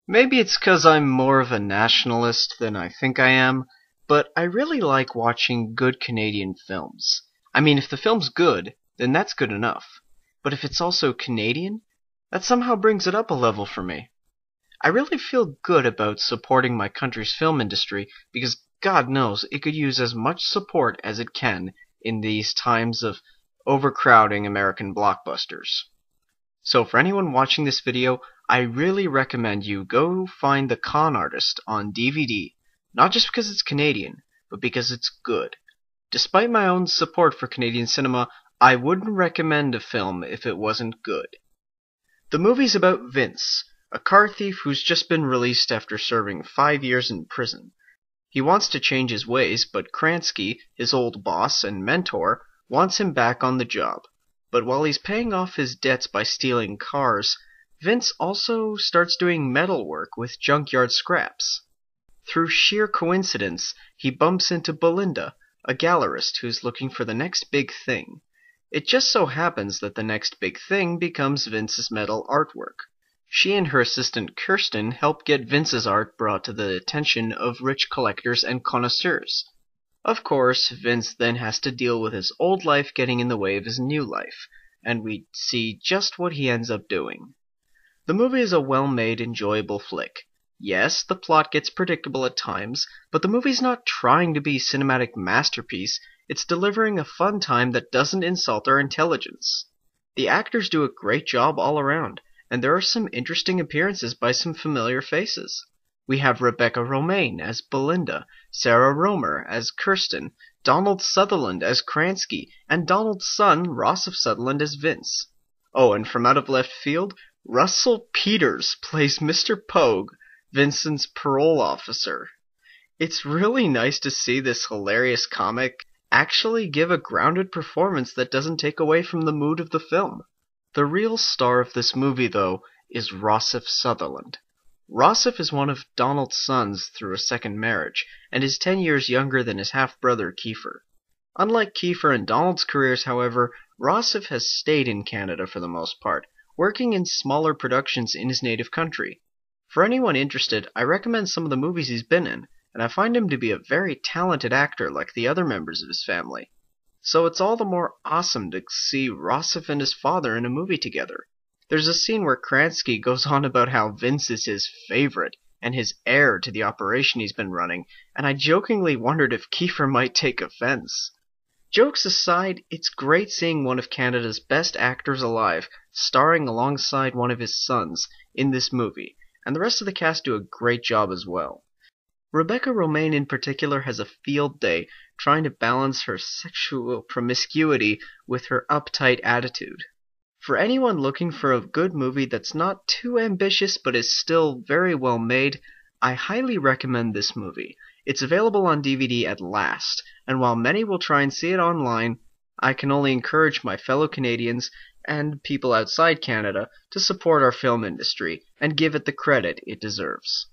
Maybe it's 'cause I'm more of a nationalist than I think I am, but I really like watching good Canadian films. I mean, if the film's good, then that's good enough. But if it's also Canadian, that somehow brings it up a level for me. I really feel good about supporting my country's film industry because God knows it could use as much support as it can in these times of overcrowding American blockbusters. So for anyone watching this video, I really recommend you go find The Con Artist on DVD, not just because it's Canadian, but because it's good. Despite my own support for Canadian cinema, I wouldn't recommend a film if it wasn't good. The movie's about Vince, a car thief who's just been released after serving 5 years in prison. He wants to change his ways, but Kransky, his old boss and mentor, wants him back on the job. But while he's paying off his debts by stealing cars, Vince also starts doing metal work with junkyard scraps. Through sheer coincidence, he bumps into Belinda, a gallerist who's looking for the next big thing. It just so happens that the next big thing becomes Vince's metal artwork. She and her assistant Kirsten help get Vince's art brought to the attention of rich collectors and connoisseurs. Of course, Vince then has to deal with his old life getting in the way of his new life, and we see just what he ends up doing. The movie is a well-made, enjoyable flick. Yes, the plot gets predictable at times, but the movie's not trying to be a cinematic masterpiece, it's delivering a fun time that doesn't insult our intelligence. The actors do a great job all around, and there are some interesting appearances by some familiar faces. We have Rebecca Romijn as Belinda, Sarah Romer as Kirsten, Donald Sutherland as Kransky, and Donald's son, Rossif Sutherland, as Vince. Oh, and from out of left field, Russell Peters plays Mr. Pogue, Vincent's parole officer. It's really nice to see this hilarious comic actually give a grounded performance that doesn't take away from the mood of the film. The real star of this movie, though, is Rossif Sutherland. Rossif is one of Donald's sons through a second marriage, and is 10 years younger than his half-brother Kiefer. Unlike Kiefer and Donald's careers, however, Rossif has stayed in Canada for the most part, working in smaller productions in his native country. For anyone interested, I recommend some of the movies he's been in, and I find him to be a very talented actor like the other members of his family. So it's all the more awesome to see Rossif and his father in a movie together. There's a scene where Kransky goes on about how Vince is his favorite and his heir to the operation he's been running, and I jokingly wondered if Kiefer might take offense. Jokes aside, it's great seeing one of Canada's best actors alive starring alongside one of his sons in this movie, and the rest of the cast do a great job as well. Rebecca Romijn in particular has a field day trying to balance her sexual promiscuity with her uptight attitude. For anyone looking for a good movie that's not too ambitious but is still very well made, I highly recommend this movie. It's available on DVD at last, and while many will try and see it online, I can only encourage my fellow Canadians and people outside Canada to support our film industry and give it the credit it deserves.